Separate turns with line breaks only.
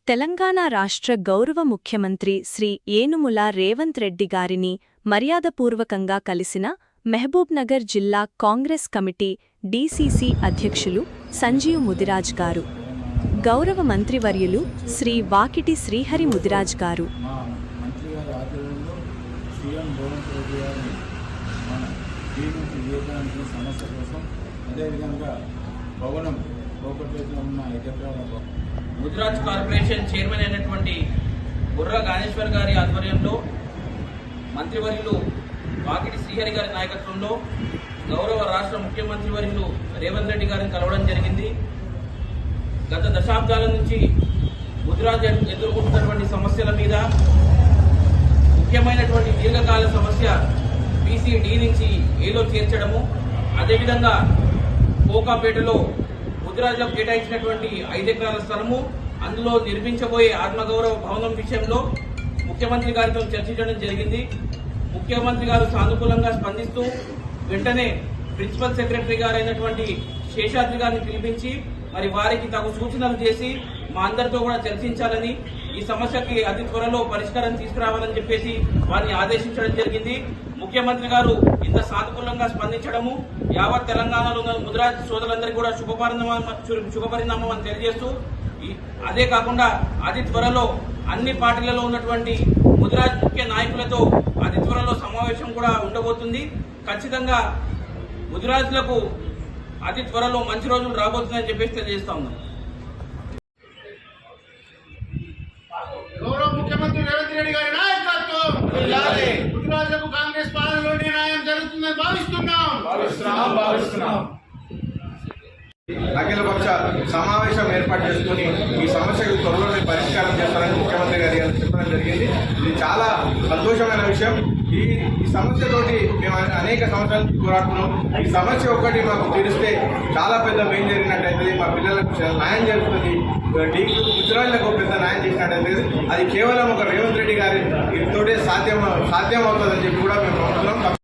తెలంగాణ రాష్ట్ర గౌరవ ముఖ్యమంత్రి శ్రీ ఏనుముల రేవంత్ రెడ్డి గారిని మర్యాదపూర్వకంగా కలిసిన మహబూబ్నగర్ జిల్లా కాంగ్రెస్ కమిటీ డీసీసీ అధ్యక్షులు సంజీవ్ ముదిరాజ్ గారు, గౌరవ మంత్రివర్యులు శ్రీ వాకిటి శ్రీహరి ముదిరాజ్ గారు.
ముదిరాజ్ కార్పొరేషన్ చైర్మన్ అయినటువంటి బుర్ర గానేశ్వర్ గారి ఆధ్వర్యంలో మంత్రివర్యులు వాకిటి శ్రీహరి గారి నాయకత్వంలో గౌరవ రాష్ట్ర ముఖ్యమంత్రి వర్యులు రేవంత్ రెడ్డి గారిని కలవడం జరిగింది. గత దశాబ్దాల నుంచి ముదిరాజ్ ఎదుర్కొంటున్నటువంటి సమస్యల మీద ముఖ్యమైనటువంటి దీర్ఘకాల సమస్య బీసీ-డి నుంచి ఏలో చేర్చడము, అదేవిధంగా కోకాపేటలో ముదిరాజులకు కేటాయించినటువంటి 5 ఎకరాల స్థలము, అందులో నిర్మించబోయే ఆత్మగౌరవ భవనం విషయంలో ముఖ్యమంత్రి గారితో చర్చించడం జరిగింది. ముఖ్యమంత్రి గారు సానుకూలంగా స్పందిస్తూ వెంటనే ప్రిన్సిపల్ సెక్రటరీ గారైనటువంటి శేషాద్రి గారిని పిలిపించి మరి వారికి తగు సూచనలు చేసి మా అందరితో కూడా చర్చించాలని, ఈ సమస్యకి అతి త్వరలో పరిష్కారం తీసుకురావాలని చెప్పేసి వారిని ఆదేశించడం జరిగింది. ముఖ్యమంత్రి గారు ఇంత సానుకూలంగా స్పందించడము యావత్ తెలంగాణలో ఉన్న ముదిరాజ్ సోదరులందరికీ కూడా శుభపరిణామం అని తెలియజేస్తూ, అదే కాకుండా అతి త్వరలో అన్ని పార్టీలలో ఉన్నటువంటి ముదిరాజ్ ముఖ్య నాయకులతో అతి త్వరలో సమావేశం కూడా ఉండబోతుంది. ఖచ్చితంగా ముదిరాజులకు అతి త్వరలో మంచి రోజులు రాబోతుందని చెప్పేసి తెలియజేస్తా ఉన్నాం.
గౌరవ ముఖ్యమంత్రి రేవంత్ రెడ్డి గారి నాయకత్వం ముదిరాజులకు కాంగ్రెస్ పాలనలోనే న్యాయం జరుగుతుందని భావిస్తున్నాం.
అఖిలపక్ష సమావేశం ఏర్పాటు చేసుకుని ఈ సమస్యకు త్వరలోనే పరిష్కారం చేస్తారని ముఖ్యమంత్రి గారు చెప్పడం జరిగింది. ఇది చాలా సంతోషమైన విషయం. ఈ సమస్యతోటి మేము అనేక సంవత్సరాల నుంచి పోరాడుతున్నాం. ఈ సమస్య ఒకటి మాకు తెలిస్తే చాలా పెద్ద మేలు జరిగినట్టయితే, మా పిల్లలకు న్యాయం జరుగుతుంది, ముదిరాజులకు పెద్ద న్యాయం చేసినట్టయితే అది కేవలం ఒక రేవంత్ రెడ్డి గారి తోటే సాధ్యం అవుతుందని చెప్పి కూడా మేము అనుకుంటున్నాం.